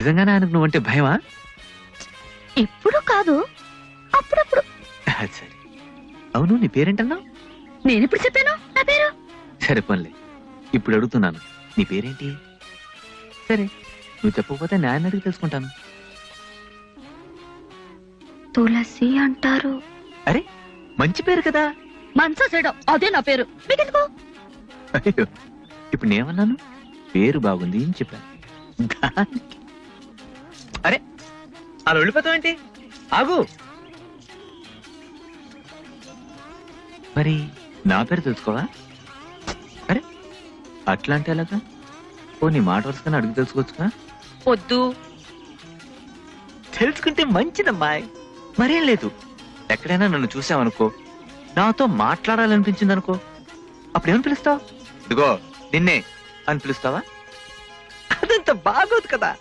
నిజంగానే ఆయనకు నువ్వంటే భయమా? ఎప్పుడు కాదు, అప్పుడప్పుడు. సరే, అవును నీ పేరేంటన్నావు? నేనెప్పుడు చెప్పాను నా పేరు? సరే పోన్లే, ఇప్పుడు అడుగుతున్నాను, నీ పేరేంటి? సరే, నువ్వు చెప్పకపోతే నేను అడిగి తెలుసుకుంటాను. తులసి అంటారు. అరే, మంచి పేరు కదా. మనసా చేయడం అదే నా పేరు, మీకెందుకు? అయ్యో, ఇప్పుడు నేమన్నాను? పేరు బాగుంది అని చెప్పాను. దానికి అరే అలా వెళ్ళిపోతావు ఏంటి? ఆగు. మరి నా పేరు తెలుసుకోవా? అరే అట్లా అంటే ఎలాగా? ఓ నీ మాట వరుసగా అడిగి తెలుసుకోవచ్చుగా? వద్దు. తెలుసుకుంటే మంచిదమ్మాయి. మరేం లేదు, ఎక్కడైనా నన్ను చూసావనుకో, నాతో మాట్లాడాలనిపించింది అనుకో, అప్పుడేమని పిలుస్తావు? ఇదిగో నిన్నే అని పిలుస్తావా? అదంత బాగోదు కదా.